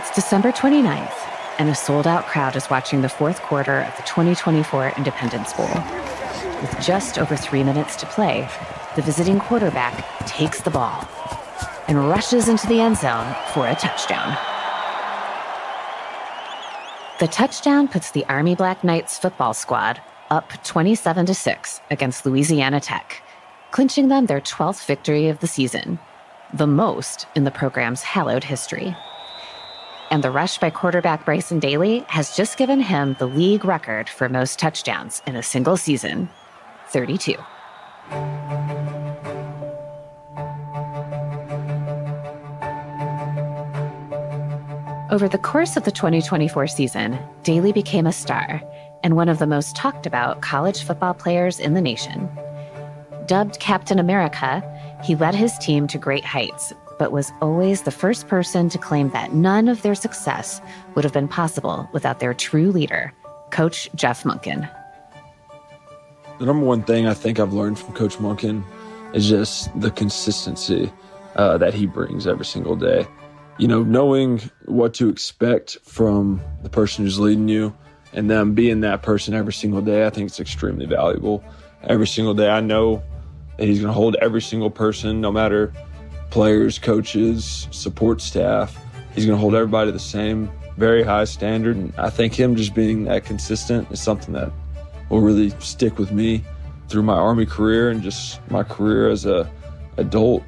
It's December 29th, and a sold-out crowd is watching the fourth quarter of the 2024 Independence Bowl. With just over 3 minutes to play, the visiting quarterback takes the ball and rushes into the end zone for a touchdown. The touchdown puts the Army Black Knights football squad up 27-6 against Louisiana Tech, clinching them their 12th victory of the season, the most in the program's hallowed history. And the rush by quarterback Bryson Dailey has just given him the league record for most touchdowns in a single season, 32. Over the course of the 2024 season, Dailey became a star and one of the most talked about college football players in the nation. Dubbed Captain America, he led his team to great heights, but was always the first person to claim that none of their success would have been possible without their true leader, Coach Jeff Monken. The number one thing I think I've learned from Coach Monken is just the consistency that he brings every single day. You know, knowing what to expect from the person who's leading you and them being that person every single day, I think it's extremely valuable. Every single day I know that he's going to hold every single person, no matter players, coaches, support staff. He's going to hold everybody to the same very high standard. And I think him just being that consistent is something that will really stick with me through my Army career and just my career as an adult.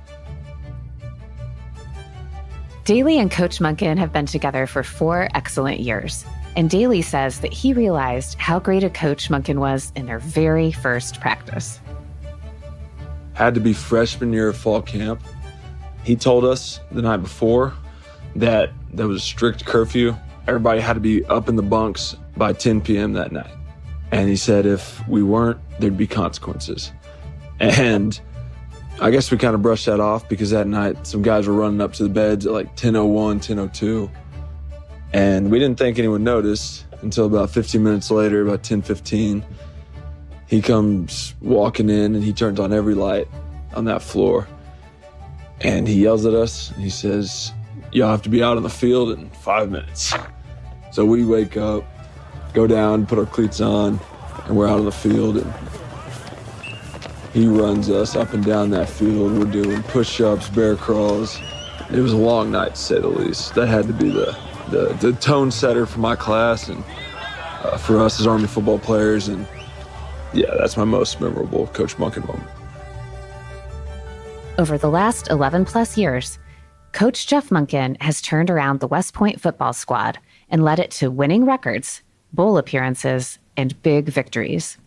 Dailey and Coach Monken have been together for 4 excellent years, and Dailey says that he realized how great a coach Monken was in their very first practice. Had to be freshman year of fall camp. He told us the night before that there was a strict curfew. Everybody had to be up in the bunks by 10 p.m. that night. And he said if we weren't, there'd be consequences. And I guess we kind of brushed that off because that night some guys were running up to the beds at like 10:01, 10:02. And we didn't think anyone noticed until about 15 minutes later, about 10:15. He comes walking in and he turns on every light on that floor. And he yells at us and he says, "Y'all have to be out on the field in 5 minutes." So we wake up, go down, put our cleats on, and we're out on the field. And he runs us up and down that field. We're doing push-ups, bear crawls. It was a long night, to say the least. That had to be the tone setter for my class and for us as Army football players. And yeah, that's my most memorable Coach Monken moment. Over the last 11-plus years, Coach Jeff Monken has turned around the West Point football squad and led it to winning records, bowl appearances, and big victories.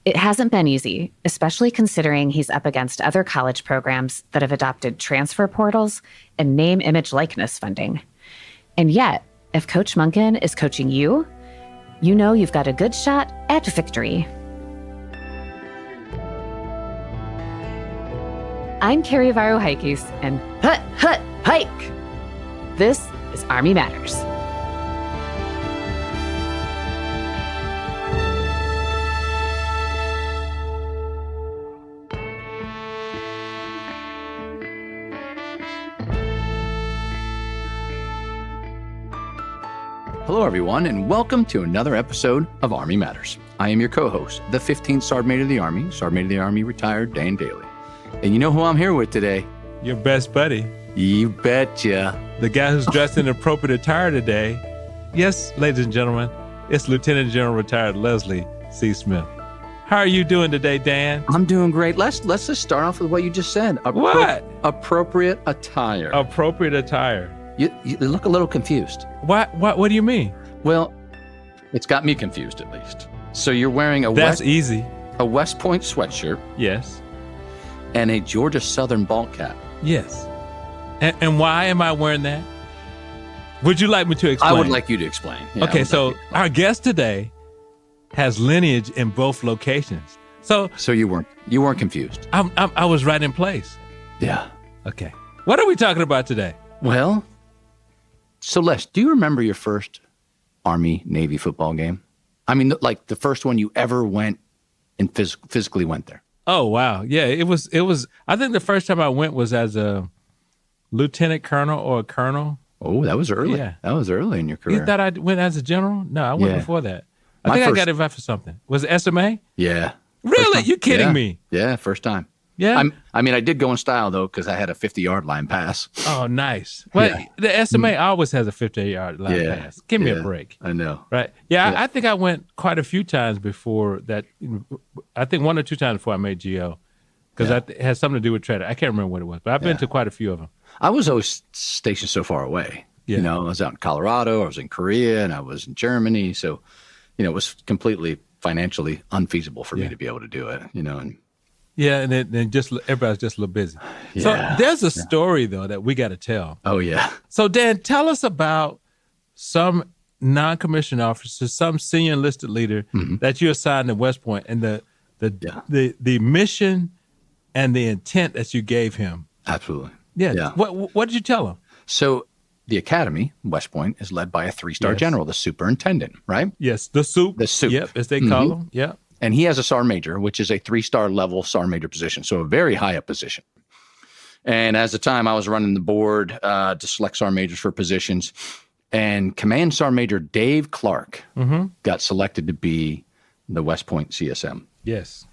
It hasn't been easy, especially considering he's up against other college programs that have adopted transfer portals and name, image, likeness funding. And yet, if Coach Monken is coaching you, you know you've got a good shot at victory. I'm Carrie Varro-Heikes, and hut, hut, hike! This is Army Matters. Hello, everyone, and welcome to another episode of Army Matters. I am your co-host, the 15th Sergeant Major of the Army, retired Dan Dailey. And you know who I'm here with today? Your best buddy. You betcha. The guy who's dressed in appropriate attire today. Yes, ladies and gentlemen, it's Lieutenant General Retired Leslie C. Smith. How are you doing today, Dan? I'm doing great. Let's just start off with what you just said. What? Appropriate attire. Appropriate attire. You look a little confused. What do you mean? Well, it's got me confused at least. So you're wearing a easy. A West Point sweatshirt. Yes. And a Georgia Southern ball cap. Yes. And why am I wearing that? Would you like me to explain? I would like you to explain. Yeah, okay, so our guest today has lineage in both locations. So you weren't confused. I was right in place. Yeah. Okay. What are we talking about today? Well, so Les, do you remember your first Army-Navy football game? I mean, like the first one you ever went and physically went there. Oh, wow. Yeah, it was. I think the first time I went was as a lieutenant colonel or a colonel. Oh, that was early. Yeah. That was early in your career. You thought I went as a general? No, I went Yeah. before that. I My think first- I got invited for something. Was it SMA? Yeah. Really? You kidding Yeah. me? Yeah, first time. Yeah. I mean, I did go in style, though, because I had a 50-yard line pass. Oh, nice. Well, Yeah. the SMA always has a 50-yard line Yeah. pass. Give me Yeah. a break. I know. Right. Yeah, Yeah. I think I went quite a few times before that. I think 1 or 2 times before I made GO because it had something to do with trader. I can't remember what it was, but I've been to quite a few of them. I was always stationed so far away. Yeah. You know, I was out in Colorado, I was in Korea, and I was in Germany. So, you know, it was completely financially unfeasible for me to be able to do it, you know. And Yeah, and then just everybody's just a little busy. Yeah. So there's a story, though, that we got to tell. oh, yeah. So, Dan, tell us about some non-commissioned officer, some senior enlisted leader that you assigned at West Point, and the mission and the intent that you gave him. Absolutely. Yeah. Yeah. What did you tell him? So the academy, West Point, is led by a 3-star Yes. general, the superintendent, right? Yes, the soup. The soup. Yep, as they call them. Yep. And he has a SAR major, which is a 3-star level SAR major position, so a very high up position. And as the time I was running the board to select SAR majors for positions, and Command SAR Major Dave Clark got selected to be the West Point CSM. Yes.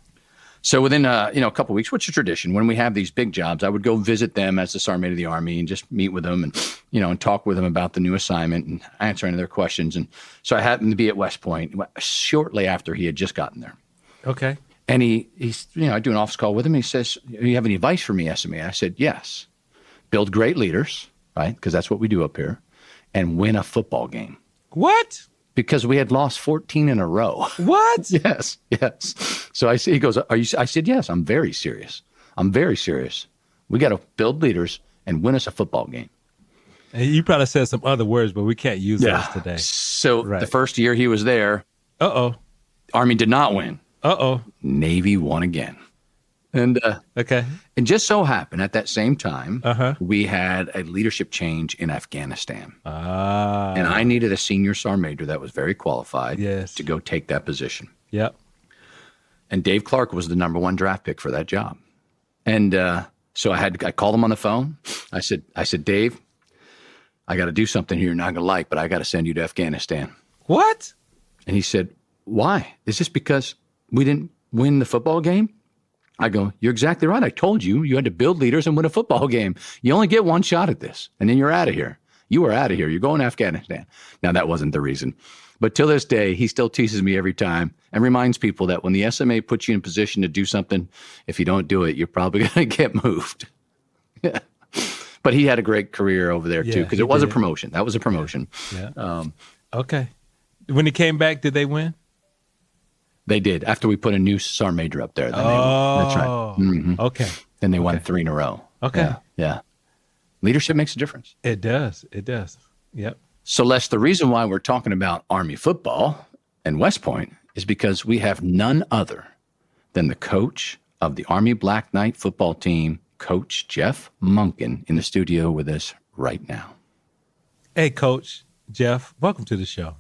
So within a couple of weeks, which is tradition, when we have these big jobs, I would go visit them as the Sergeant of the Army and just meet with them and talk with them about the new assignment and answer any of their questions. And so I happened to be at West Point shortly after he had just gotten there. Okay. And he's I do an office call with him. He says, "Do you have any advice for me, SMA?" I said, "Yes. Build great leaders, right? Because that's what we do up here, and win a football game." What? Because we had lost 14 in a row. What? Yes. So he goes, "Are you?" I said, "Yes, I'm very serious. I'm very serious. We got to build leaders and win us a football game." And you probably said some other words, but we can't use those today. So Right. the first year he was there, Uh-oh. Army did not win. Uh-oh. Navy won again. And Okay. it just so happened at that same time, Uh-huh. we had a leadership change in Afghanistan. Ah. And I needed a senior SAR major that was very qualified Yes. to go take that position. Yep. And Dave Clark was the number 1 draft pick for that job. And so I called him on the phone. I said, "Dave, I got to do something here you're not going to like, but I got to send you to Afghanistan." What? And he said, "Why? Is this because we didn't win the football game?" I go, "You're exactly right. I told you had to build leaders and win a football game. You only get one shot at this, and then you're out of here. You are out of here. You're going to Afghanistan." Now, that wasn't the reason. But till this day, he still teases me every time and reminds people that when the SMA puts you in position to do something, if you don't do it, you're probably going to get moved. Yeah. But he had a great career over there, too, Yeah, because he it was a did. promotion. That was a promotion. Yeah. Okay. When he came back, did they win? They did. After we put a new SAR major up there. Then they Oh. won. That's right. Mhm. Okay. Then they won 3 in a row. Okay. Yeah. Leadership makes a difference. It does. It does. Yep. So, Les, the reason why we're talking about Army football and West Point is because we have none other than the coach of the Army Black Knight football team, Coach Jeff Monken, in the studio with us right now. Hey, Coach Jeff, welcome to the show.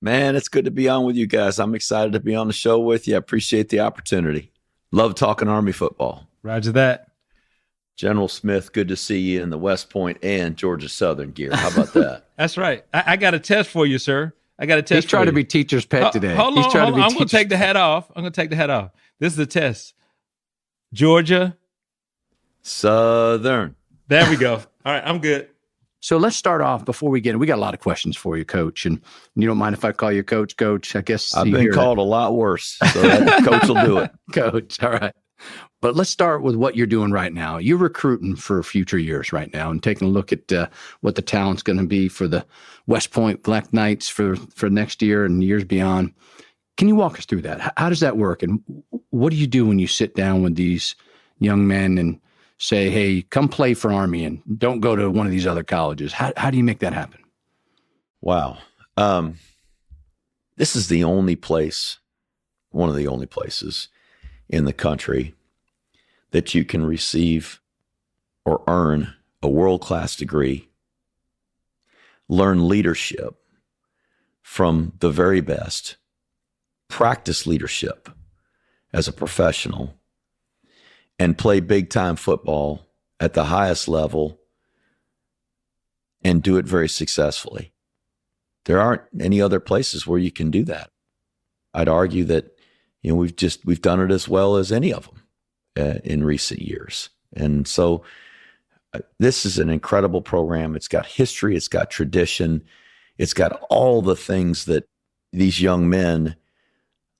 Man, it's good to be on with you guys. I'm excited to be on the show with you. I appreciate the opportunity. Love talking Army football. Roger that. General Smith, good to see you in the West Point and Georgia Southern gear. How about that? That's right. I got a test for you, sir. I got a test He's trying for to you. be teacher's pet today. Hold He's on. trying to be I'm going to teacher's take the hat off. This is the test. Georgia. Southern. There we go. All right. I'm good. So let's start off before we get in. We got a lot of questions for you, Coach. And you don't mind if I call you Coach? Coach, I guess I've you been hear called a lot worse, so that coach will do it. Coach. All right. But let's start with what you're doing right now. You're recruiting for future years right now and taking a look at what the talent's going to be for the West Point Black Knights for next year and years beyond. Can you walk us through that? How does that work? And what do you do when you sit down with these young men and say, "Hey, come play for Army and don't go to one of these other colleges"? How do you make that happen? Wow. This is the only place, one of the only places in the country that you can receive or earn a world-class degree, learn leadership from the very best, practice leadership as a professional, and play big-time football at the highest level and do it very successfully. There aren't any other places where you can do that. I'd argue that, we've done it as well as any of them in recent years. And so this is an incredible program. It's got history. It's got tradition. It's got all the things that these young men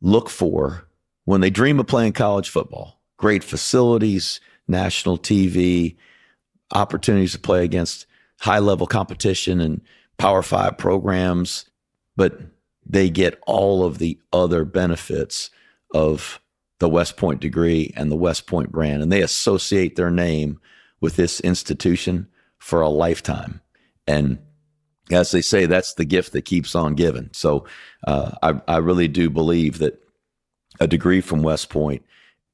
look for when they dream of playing college football. Great facilities, national TV, opportunities to play against high-level competition and Power 5 programs, but they get all of the other benefits of the West Point degree and the West Point brand, and they associate their name with this institution for a lifetime. And as they say, that's the gift that keeps on giving. So I really do believe that a degree from West Point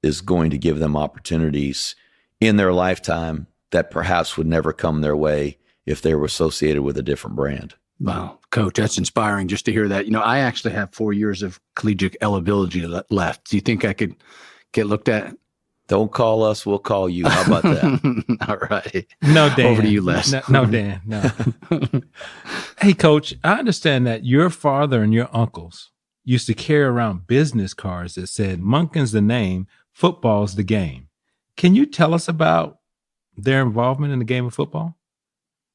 is going to give them opportunities in their lifetime that perhaps would never come their way if they were associated with a different brand. Wow, Coach, that's inspiring just to hear that. I actually have 4 years of collegiate eligibility left. Do you think I could get looked at? Don't call us, we'll call you. How about that? All right. No, Dan. Over to you, Les. No, Dan. No. Hey, Coach, I understand that your father and your uncles used to carry around business cards that said, Monken's the name, football's the game. Can you tell us about their involvement in the game of football?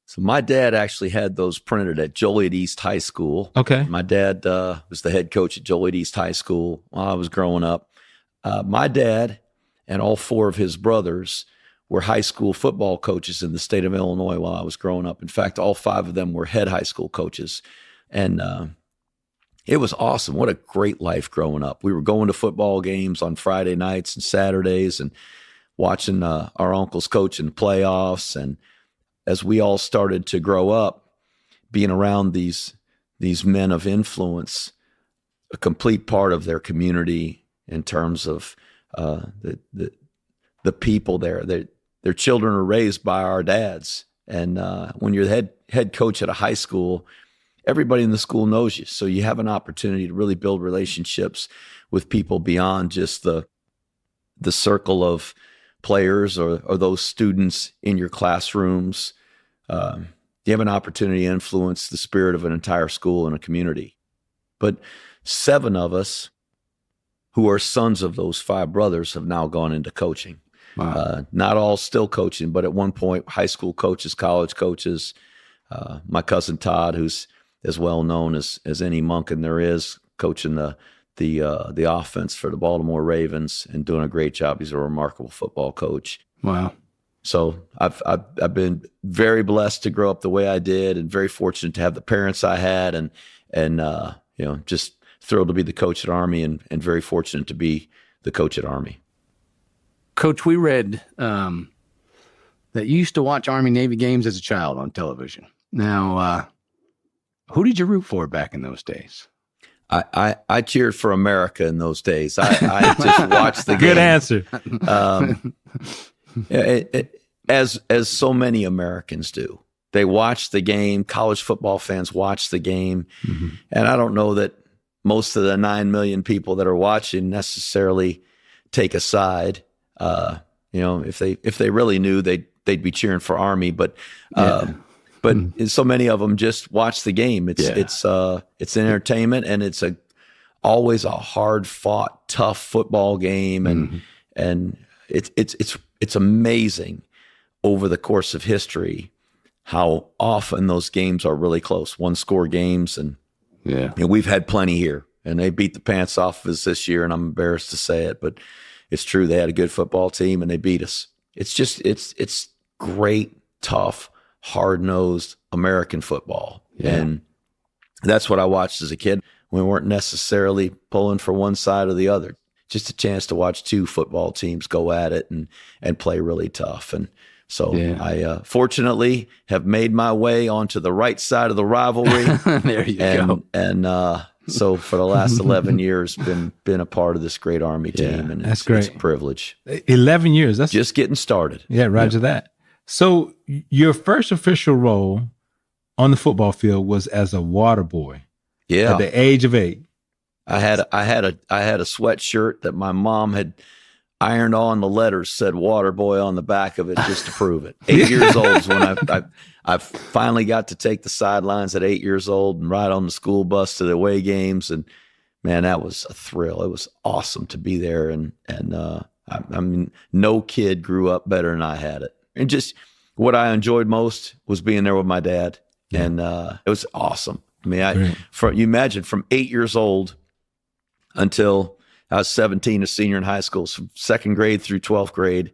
So my dad actually had those printed at Joliet East High School. Okay. My dad was the head coach at Joliet East High School while I was growing up. My dad and all four of his brothers were high school football coaches in the state of Illinois while I was growing up. In fact, all five of them were head high school coaches. And it was awesome. What a great life growing up. We were going to football games on Friday nights and Saturdays and watching our uncles coach in the playoffs. And as we all started to grow up, being around these men of influence, a complete part of their community in terms of the people there. Their children are raised by our dads. And when you're the head coach at a high school, everybody in the school knows you. So you have an opportunity to really build relationships with people beyond just the circle of players or those students in your classrooms. You have an opportunity to influence the spirit of an entire school and a community. But 7 of us who are sons of those 5 brothers have now gone into coaching. Wow. Not all still coaching, but at one point, high school coaches, college coaches. My cousin Todd, who's as well known as any Monken there is, coaching the offense for the Baltimore Ravens and doing a great job. He's a remarkable football coach. Wow. So I've been very blessed to grow up the way I did, and very fortunate to have the parents I had, and just thrilled to be the coach at Army, and very fortunate to be the coach at Army. Coach, we read that you used to watch Army-Navy games as a child on television. Now, who did you root for back in those days? I cheered for America in those days. I just watched the game. Good answer. As so many Americans do. They watch the game. College football fans watch the game. Mm-hmm. And I don't know that most of the 9 million people that are watching necessarily take a side. If they really knew, they'd be cheering for Army. But so many of them just watch the game. It's an entertainment, and it's always a hard fought, tough football game, and it's amazing over the course of history how often those games are really close, 1-score games, and we've had plenty here, and they beat the pants off of us this year, and I'm embarrassed to say it, but it's true. They had a good football team, and they beat us. It's great, tough, hard-nosed American football. Yeah. And that's what I watched as a kid. We weren't necessarily pulling for one side or the other. Just a chance to watch 2 football teams go at it and play really tough. And so I fortunately have made my way onto the right side of the rivalry. There you go. And so for the last 11 years, been a part of this great Army team. And that's great. It's a privilege. 11 years. That's just getting started. Yeah, roger that. So your first official role on the football field was as a water boy. Yeah. At the age of 8. I had a sweatshirt that my mom had ironed on the letters, said Waterboy on the back of it just to prove it. 8 years old is when I finally got to take the sidelines at 8 years old and ride on the school bus to the away games. And man, that was a thrill. It was awesome to be there. And I mean, no kid grew up better than I had it. And just what I enjoyed most was being there with my dad. Yeah. And it was awesome. I mean, you imagine from 8 years old until I was 17, a senior in high school, from second grade through 12th grade,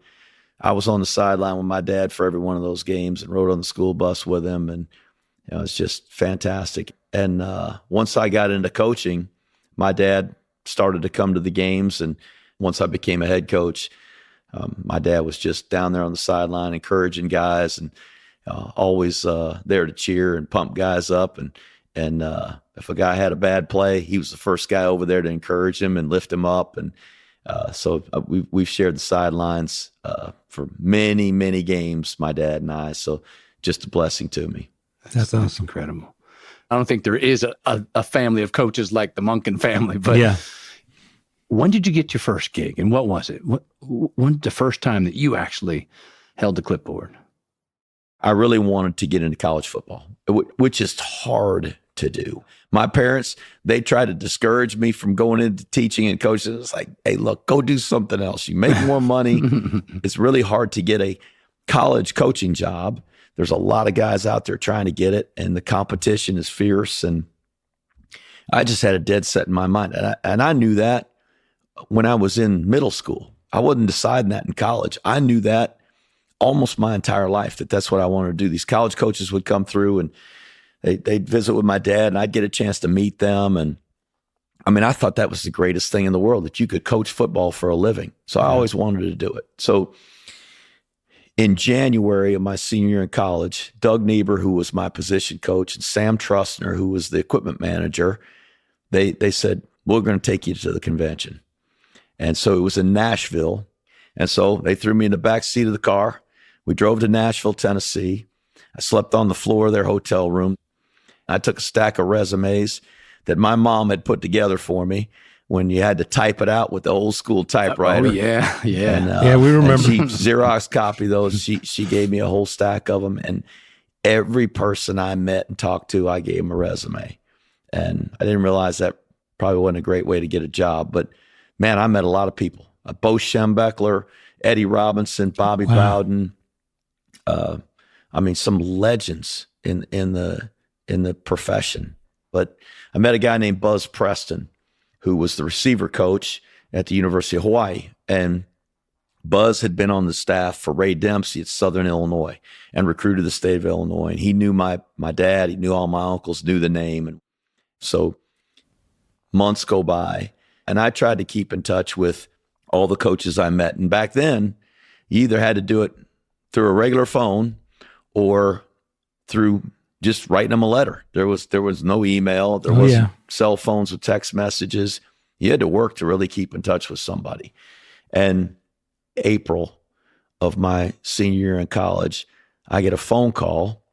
I was on the sideline with my dad for every one of those games and rode on the school bus with him. And it was just fantastic. And once I got into coaching, my dad started to come to the games. And once I became a head coach, my dad was just down there on the sideline encouraging guys and always there to cheer and pump guys up. And if a guy had a bad play, he was the first guy over there to encourage him and lift him up. And so we've shared the sidelines for many, many games, my dad and I. So just a blessing to me. That's awesome. Incredible. I don't think there is a family of coaches like the Monken family, but yeah. When did you get your first gig and what was it? When the first time that you actually held the clipboard? I really wanted to get into college football, which is hard to do. My parents, they tried to discourage me from going into teaching and coaching. It's like, hey, look, go do something else. You make more money. It's really hard to get a college coaching job. There's a lot of guys out there trying to get it, and the competition is fierce. And I just had a dead set in my mind. And I knew that when I was in middle school. I wasn't deciding that in college. I knew that almost my entire life, that's what I wanted to do. These college coaches would come through and they'd visit with my dad, and I'd get a chance to meet them. And I mean, I thought that was the greatest thing in the world, that you could coach football for a living. So I always wanted to do it. So in January of my senior year in college, Doug Niebuhr, who was my position coach, and Sam Trustner, who was the equipment manager, they said, we're going to take you to the convention. And so it was in Nashville. And so they threw me in the back seat of the car. We drove to Nashville, Tennessee. I slept on the floor of their hotel room. I took a stack of resumes that my mom had put together for me when you had to type it out with the old school typewriter. Oh, yeah. And, yeah, we remember. She Xerox copied those. She gave me a whole stack of them. And every person I met and talked to, I gave them a resume. And I didn't realize that probably wasn't a great way to get a job. But, man, I met a lot of people. Bo Schembechler, Eddie Robinson, Bobby Bowden. I mean, some legends in the profession. But I met a guy named Buzz Preston, who was the receiver coach at the University of Hawaii. And Buzz had been on the staff for Ray Dempsey at Southern Illinois and recruited the state of Illinois. And he knew my dad. He knew all my uncles, knew the name. And so months go by, and I tried to keep in touch with all the coaches I met. And back then, you either had to do it through a regular phone or through just writing them a letter. There was no email. There wasn't cell phones with text messages. You had to work to really keep in touch with somebody. And April of my senior year in college, I get a phone call,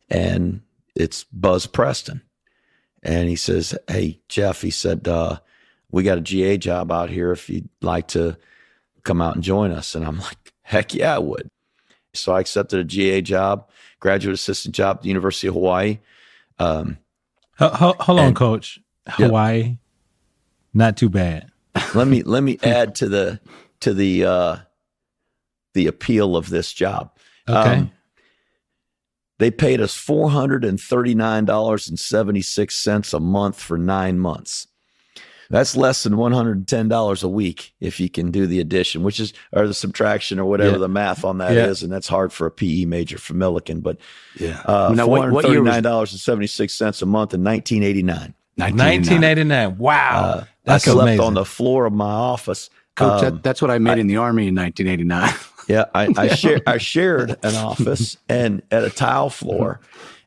and it's Buzz Preston. And he says, hey, Jeff, he said, we got a GA job out here if you'd like to come out and join us. And I'm like, heck yeah, I would. So I accepted a GA job, graduate assistant job at the University of Hawaii. Hold on, Coach. Hawaii, not too bad. Let me add to the appeal of this job. Okay. They paid us $439.76 a month for 9 months. That's less than $110 a week if you can do the addition, or the subtraction, or whatever the math on that is. And that's hard for a PE major for Millikan. But $439.76 a month in 1989. 1989. Wow. That's I slept amazing. On the floor of my office. Coach, that's what I made in the Army in 1989. Yeah, I shared an office, and at a tile floor,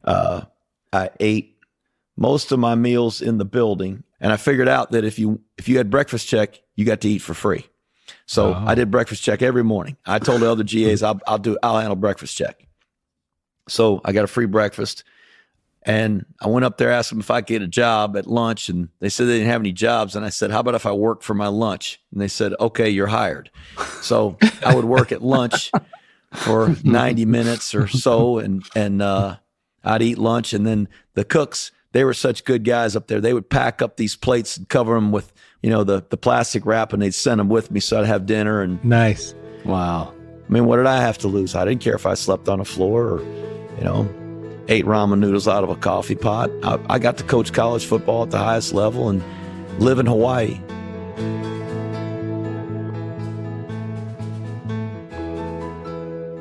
I ate most of my meals in the building, and I figured out that if you had breakfast check, you got to eat for free. So I did breakfast check every morning. I told the other GAs I'll handle breakfast check. So I got a free breakfast. And I went up there, asked them if I could get a job at lunch, and they said they didn't have any jobs. And I said, how about if I work for my lunch? And they said, okay, you're hired. So I would work at lunch for 90 minutes or so, and I'd eat lunch. And then the cooks, they were such good guys up there. They would pack up these plates and cover them with, the plastic wrap, and they'd send them with me so I'd have dinner. And Nice. Wow. I mean, what did I have to lose? I didn't care if I slept on the floor or, ate ramen noodles out of a coffee pot. I got to coach college football at the highest level and live in Hawaii.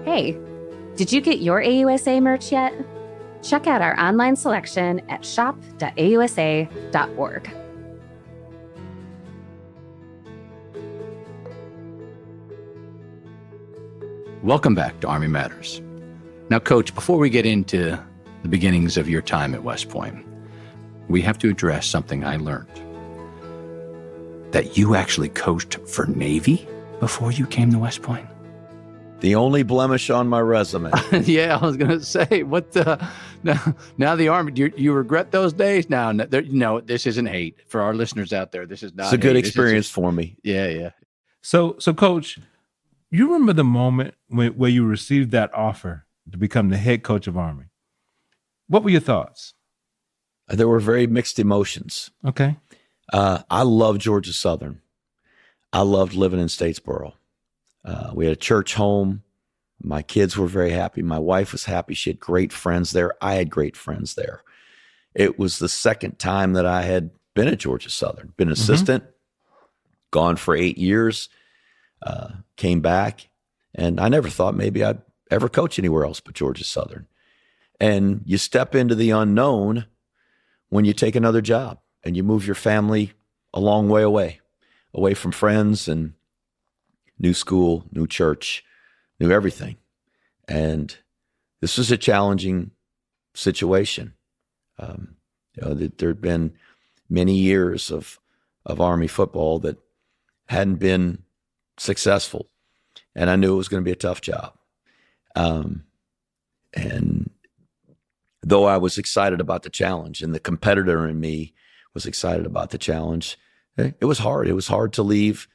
Hey, did you get your AUSA merch yet? Check out our online selection at shop.ausa.org. Welcome back to Army Matters. Now, Coach, before we get into the beginnings of your time at West Point, we have to address something I learned. That you actually coached for Navy before you came to West Point? The only blemish on my resume. Yeah, I was going to say, now the Army, do you regret those days? No, this isn't hate. For our listeners out there, this is not It's a good hate. experience for me. Yeah. So Coach, you remember the moment where you received that offer to become the head coach of Army? What were your thoughts? There were very mixed emotions. Okay. I loved Georgia Southern. I loved living in Statesboro. We had a church home. My kids were very happy. My wife was happy. She had great friends there. I had great friends there. It was the second time that I had been at Georgia Southern, been an assistant, gone for 8 years, came back, and I never thought maybe I'd ever coach anywhere else but Georgia Southern. And you step into the unknown when you take another job and you move your family a long way away from friends and new school, new church, new everything. And this was a challenging situation. There had been many years of Army football that hadn't been successful. And I knew it was going to be a tough job. And though I was excited about the challenge and the competitor in me was excited about the challenge, it was hard. It was hard to leave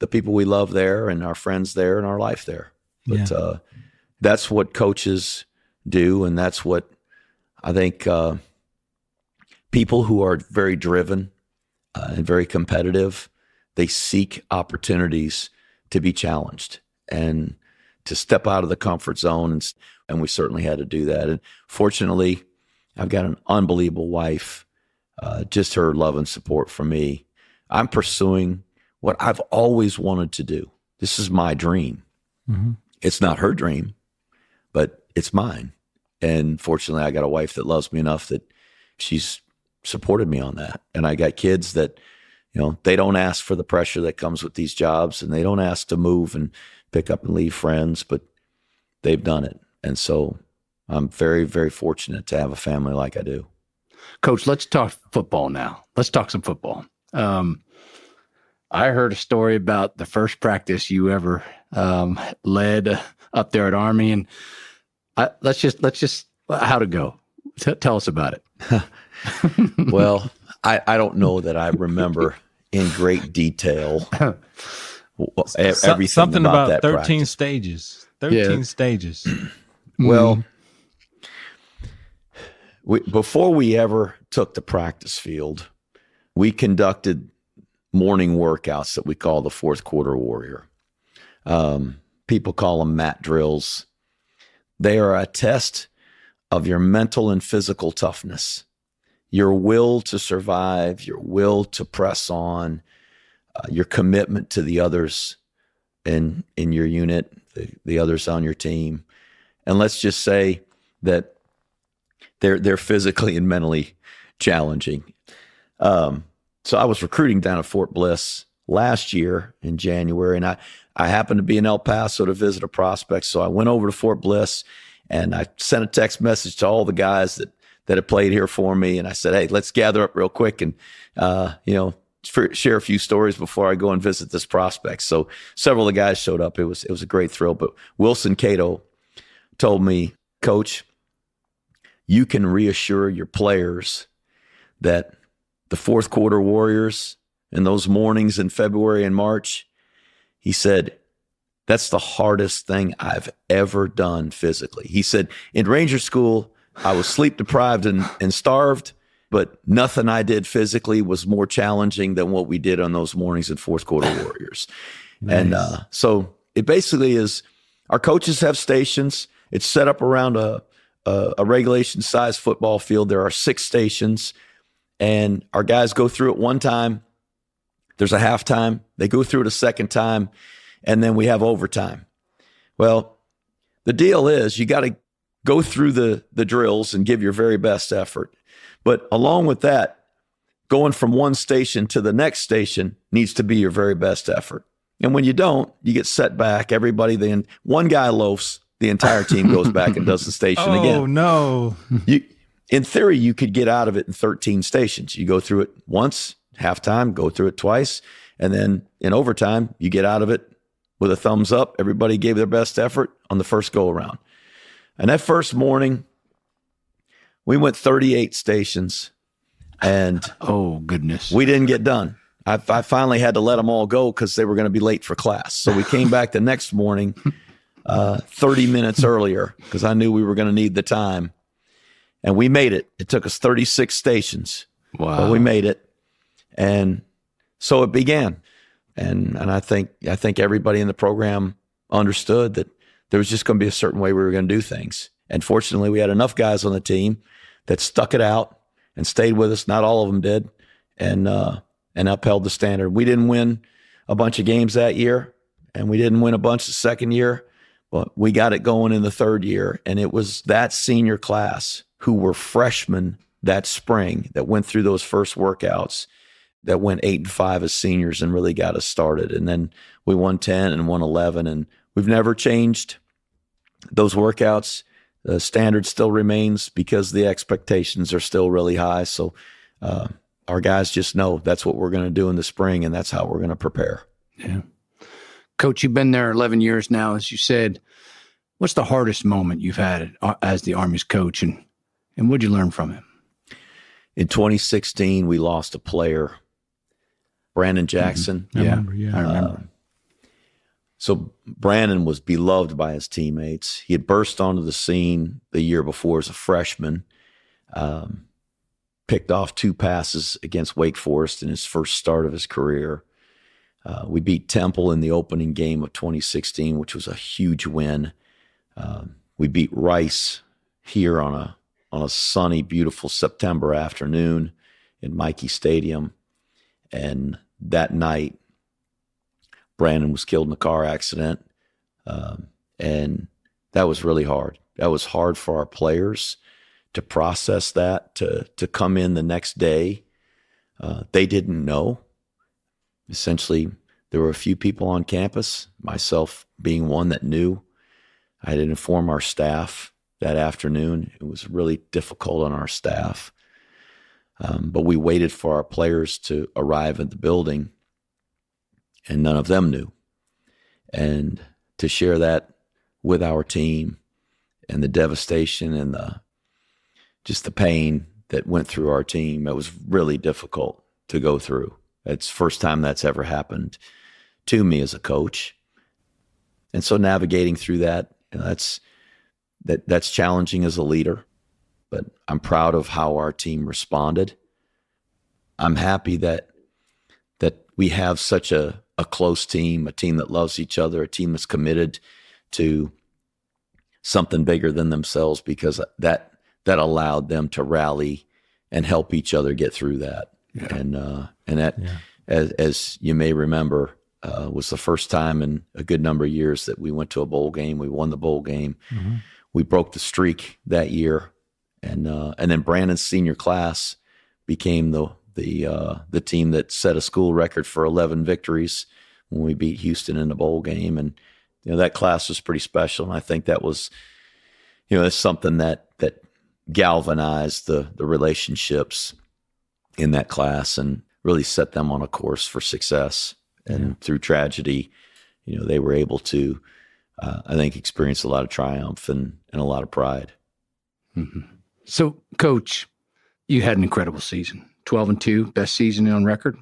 the people we love there and our friends there and our life there. But that's what coaches do. And that's what I think people who are very driven and very competitive, they seek opportunities to be challenged and to step out of the comfort zone. And we certainly had to do that. And fortunately, I've got an unbelievable wife, just her love and support for me. I'm pursuing what I've always wanted to do. This is my dream. Mm-hmm. It's not her dream, but it's mine. And fortunately, I got a wife that loves me enough that she's supported me on that. And I got kids that, they don't ask for the pressure that comes with these jobs, and they don't ask to move and pick up and leave friends, but they've done it. And so I'm very, very fortunate to have a family like I do. Coach, let's talk football now. Let's talk some football. I heard a story about the first practice you ever led up there at Army, and let's just how'd it go? Tell us about it. Well, I don't know that I remember in great detail everything something about that 13 practice. stages. 13 stages. Well, before we ever took the practice field, we conducted morning workouts that we call the fourth quarter warrior. People call them mat drills. They are a test of your mental and physical toughness, your will to survive, your will to press on, your commitment to the others in your unit, the others on your team. And let's just say that they're physically and mentally challenging. So I was recruiting down at Fort Bliss last year in January, and I happened to be in El Paso to visit a prospect. So I went over to Fort Bliss, and I sent a text message to all the guys that had played here for me. And I said, hey, let's gather up real quick and, share a few stories before I go and visit this prospect. So several of the guys showed up. It was a great thrill. But Wilson Cato told me, Coach, you can reassure your players that the fourth quarter warriors in those mornings in February and March, he said, that's the hardest thing I've ever done physically. He said, in Ranger School, I was sleep deprived and starved, but nothing I did physically was more challenging than what we did on those mornings in fourth quarter warriors. Nice. And so it basically is, our coaches have stations. It's set up around a regulation size football field. There are 6 stations, and our guys go through it one time. There's a halftime. They go through it a second time, and then we have overtime. Well, the deal is you got to go through the drills and give your very best effort. But along with that, going from one station to the next station needs to be your very best effort. And when you don't, you get set back. Everybody, then one guy loafs, the entire team goes back and does the station again. Oh, no. In theory, you could get out of it in 13 stations. You go through it once, halftime, go through it twice, and then in overtime, you get out of it with a thumbs up. Everybody gave their best effort on the first go-around. And that first morning, we went 38 stations, and oh, goodness, we didn't get done. I finally had to let them all go because they were going to be late for class. So we came back the next morning 30 minutes earlier because I knew we were going to need the time. And we made it. It took us 36 stations. Wow. But we made it. And so it began. And I think everybody in the program understood that there was just going to be a certain way we were going to do things. And fortunately, we had enough guys on the team that stuck it out and stayed with us. Not all of them did. And upheld the standard. We didn't win a bunch of games that year, and we didn't win a bunch the second year, but we got it going in the third year. And it was that senior class who were freshmen that spring that went through those first workouts that went 8-5 as seniors and really got us started. And then we won 10 and won 11, and we've never changed those workouts. The standard still remains because the expectations are still really high. So, our guys just know that's what we're going to do in the spring, and that's how we're going to prepare. Yeah. Coach, you've been there 11 years now, as you said. What's the hardest moment you've had as the Army's coach, and what'd you learn from it? In 2016, we lost a player, Brandon Jackson. Mm-hmm. I remember. So Brandon was beloved by his teammates. He had burst onto the scene the year before as a freshman. Picked off 2 passes against Wake Forest in his first start of his career. We beat Temple in the opening game of 2016, which was a huge win. We beat Rice here on a sunny, beautiful September afternoon in Mikey Stadium. And that night, Brandon was killed in a car accident. And that was really hard. That was hard for our players to process that, to come in the next day. They didn't know. Essentially, there were a few people on campus, myself being one that knew. I had to inform our staff that afternoon. It was really difficult on our staff. But we waited for our players to arrive at the building, and none of them knew. And to share that with our team and the devastation and just the pain that went through our team, it was really difficult to go through. It's the first time that's ever happened to me as a coach. And so navigating through that, that's challenging as a leader, but I'm proud of how our team responded. I'm happy that we have such a close team, a team that loves each other, a team that's committed to something bigger than themselves, because that allowed them to rally and help each other get through that. Yeah. And that, as you may remember, was the first time in a good number of years that we went to a bowl game. We won the bowl game. Mm-hmm. We broke the streak that year, and then Brandon's senior class became the team that set a school record for 11 victories when we beat Houston in the bowl game. And that class was pretty special, and I think that was it's something that galvanized the relationships in that class and really set them on a course for success. And through tragedy, they were able to, I think, experience a lot of triumph and a lot of pride. Mm-hmm. So, Coach, you had an incredible season. 12-2, best season on record.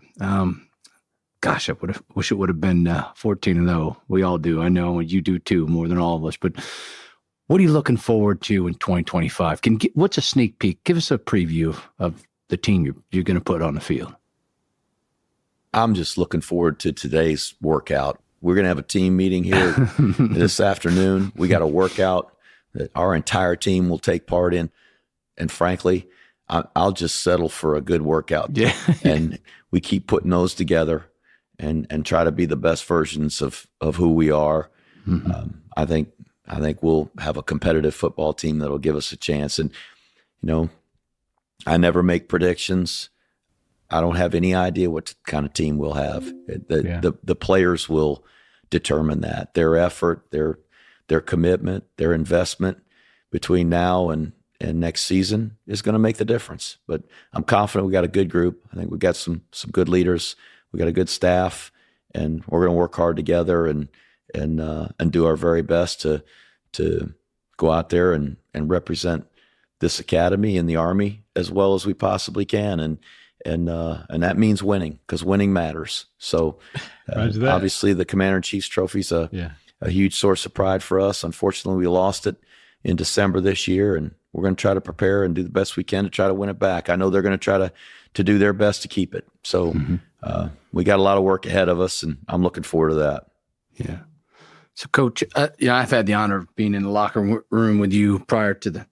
Gosh, wish it would have been 14-0. We all do. I know, and you do too, more than all of us. But what are you looking forward to in 2025? What's a sneak peek? Give us a preview of the team you're going to put on the field. I'm just looking forward to today's workout. We're going to have a team meeting here this afternoon. We got a workout that our entire team will take part in. And frankly, I'll just settle for a good workout. Yeah. And we keep putting those together and try to be the best versions of who we are. Mm-hmm. I think we'll have a competitive football team that'll give us a chance. And, I never make predictions. I don't have any idea what kind of team we'll have. The players will determine that. Their effort, their commitment, their investment between now and next season is going to make the difference. But I'm confident we got a good group. I think we got some good leaders. We got a good staff, and we're going to work hard together and do our very best to go out there and represent this academy and the Army as well as we possibly can. And that means winning, because winning matters. So obviously the Commander-in-Chief's trophy is a huge source of pride for us. Unfortunately, we lost it in December this year, and we're going to try to prepare and do the best we can to try to win it back. I know they're going to try to do their best to keep it. So we got a lot of work ahead of us, and I'm looking forward to that. Yeah. So, Coach, I've had the honor of being in the locker room with you prior to the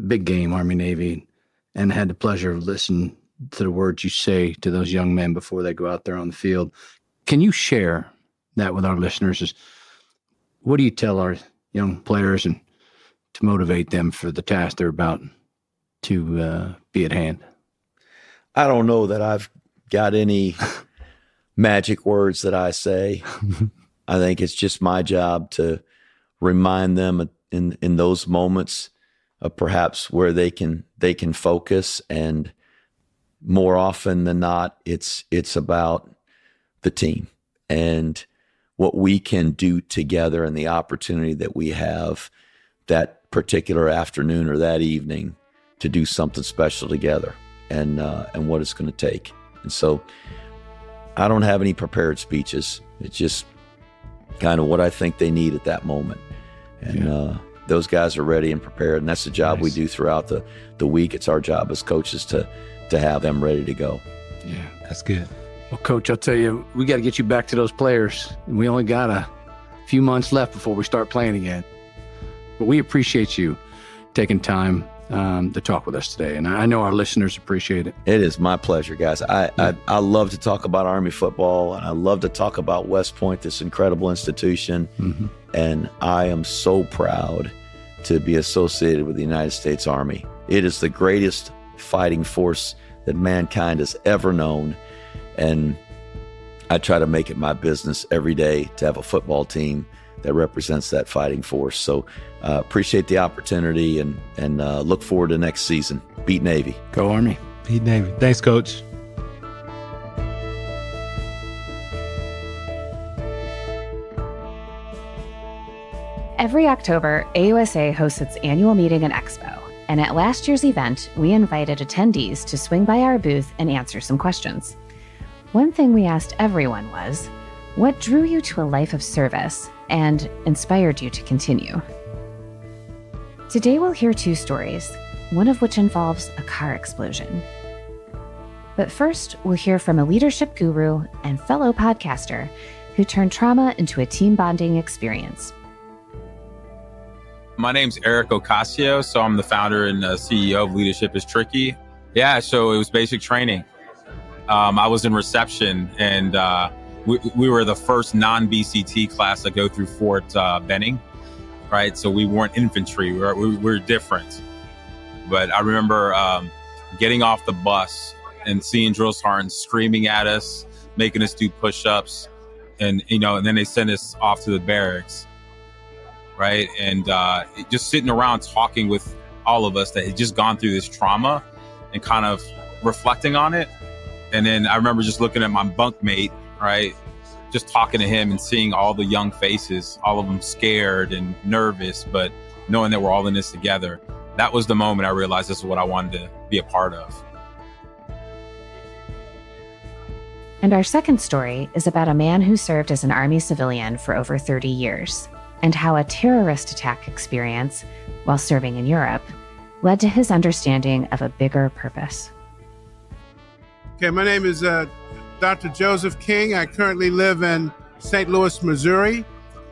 big game, Army-Navy, and had the pleasure of listening to the words you say to those young men before they go out there on the field. Can you share that with our listeners? What do you tell our young players and to motivate them for the task they're about to be at hand? I don't know that I've got any magic words that I say. I think it's just my job to remind them in those moments of perhaps where they can focus, and more often than not, it's about the team and what we can do together and the opportunity that we have that particular afternoon or that evening to do something special together, and what it's going to take. And so I don't have any prepared speeches. It's just kind of what I think they need at that moment. And those guys are ready and prepared, and that's the job we do throughout the week. It's our job as coaches to have them ready to go. Yeah, that's good. Well, Coach, I'll tell you, we got to get you back to those players. And we only got a few months left before we start playing again. But we appreciate you taking time to talk with us today. And I know our listeners appreciate it. It is my pleasure, guys. I love to talk about Army football, and I love to talk about West Point, this incredible institution. Mm-hmm. And I am so proud to be associated with the United States Army. It is the greatest fighting force that mankind has ever known. And I try to make it my business every day to have a football team that represents that fighting force. So appreciate the opportunity and look forward to next season. Beat Navy. Go Army. Beat Navy. Thanks, Coach. Every October, AUSA hosts its annual meeting and expo. And at last year's event, we invited attendees to swing by our booth and answer some questions. One thing we asked everyone was, what drew you to a life of service and inspired you to continue? Today we'll hear two stories, one of which involves a car explosion. But first, we'll hear from a leadership guru and fellow podcaster who turned trauma into a team bonding experience. My name's Eric Ocasio, so I'm the founder and CEO of Leadership is Tricky. Yeah, so it was basic training. I was in reception, and we were the first non-BCT class to go through Fort Benning, right? So we weren't infantry, we were different. But I remember getting off the bus and seeing drill sergeants screaming at us, making us do push-ups, and then they sent us off to the barracks. Right. And just sitting around talking with all of us that had just gone through this trauma and kind of reflecting on it. And then I remember just looking at my bunkmate, right, just talking to him and seeing all the young faces, all of them scared and nervous, but knowing that we're all in this together. that was the moment I realized this is what I wanted to be a part of. And our second story is about a man who served as an Army civilian for over 30 years, and how a terrorist attack experience while serving in Europe led to his understanding of a bigger purpose. Okay, my name is Dr. Joseph King. I currently live in St. Louis, Missouri.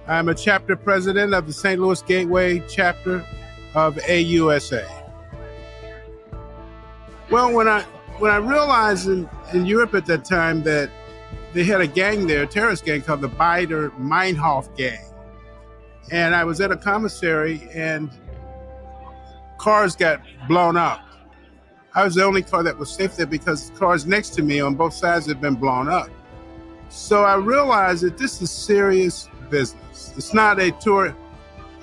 I'm a chapter president of the St. Louis Gateway chapter of AUSA. Well, when I realized in Europe at that time that they had a gang there, a terrorist gang called the Baader-Meinhof gang. And I was at a commissary and cars got blown up. I was the only car that was safe there because the cars next to me on both sides had been blown up. So I realized that this is serious business. It's not a tour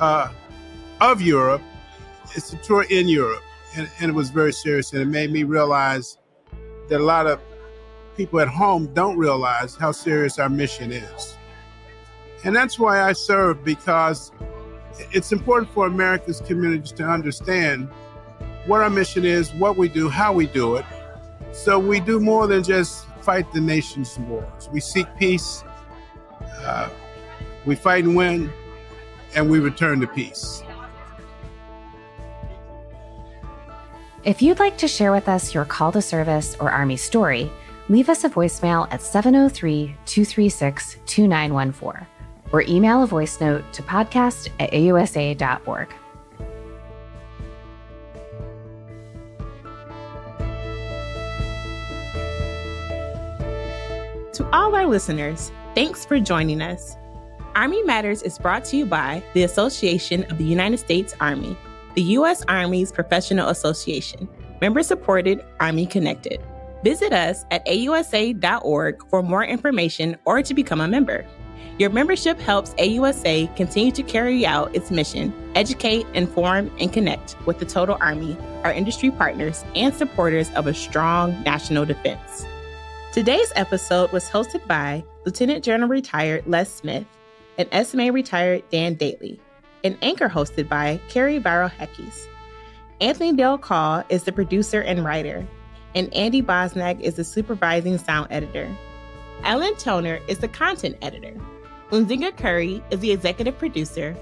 of Europe, it's a tour in Europe. And it was very serious, and it made me realize that a lot of people at home don't realize how serious our mission is. And that's why I serve, because it's important for America's communities to understand what our mission is, what we do, how we do it. So we do more than just fight the nation's wars. We seek peace, we fight and win, and we return to peace. If you'd like to share with us your call to service or Army story, leave us a voicemail at 703-236-2914 or email a voice note to podcast@ausa.org. To all our listeners, thanks for joining us. Army Matters is brought to you by the Association of the United States Army, the U.S. Army's professional association, member-supported, Army-connected. Visit us at ausa.org for more information or to become a member. Your membership helps AUSA continue to carry out its mission, educate, inform, and connect with the total Army, our industry partners, and supporters of a strong national defense. Today's episode was hosted by Lieutenant General Retired Les Smith and SMA Retired Dan Dailey, and anchor hosted by Carrie Barrow-Heckes. Anthony Del Call is the producer and writer, and Andy Bosnack is the supervising sound editor. Ellen Toner is the content editor. Unzinga Curry is the executive producer,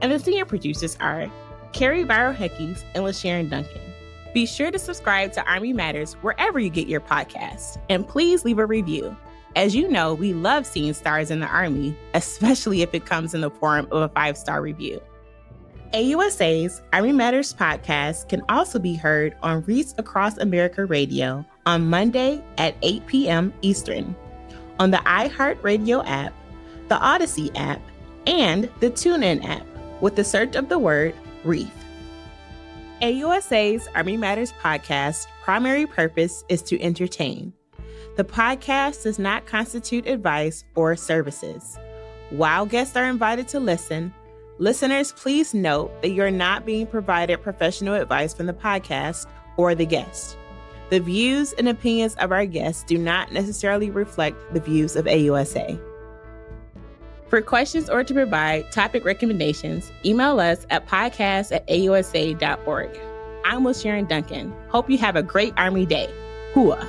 and the senior producers are Carrie Barrow-Heckes and LaSharon Duncan. Be sure to subscribe to Army Matters wherever you get your podcasts, and please leave a review. As you know, we love seeing stars in the Army, especially if it comes in the form of a 5-star review. AUSA's Army Matters podcast can also be heard on Reach Across America Radio on Monday at 8 p.m. Eastern, on the iHeartRadio app, the Odyssey app, and the TuneIn app with the search of the word Reef. AUSA's Army Matters podcast primary purpose is to entertain. The podcast does not constitute advice or services. While guests are invited to listen, listeners, please note that you're not being provided professional advice from the podcast or the guest. The views and opinions of our guests do not necessarily reflect the views of AUSA. For questions or to provide topic recommendations, email us at podcast@ausa.org. I'm LaSharon Duncan. Hope you have a great Army day. Hooah!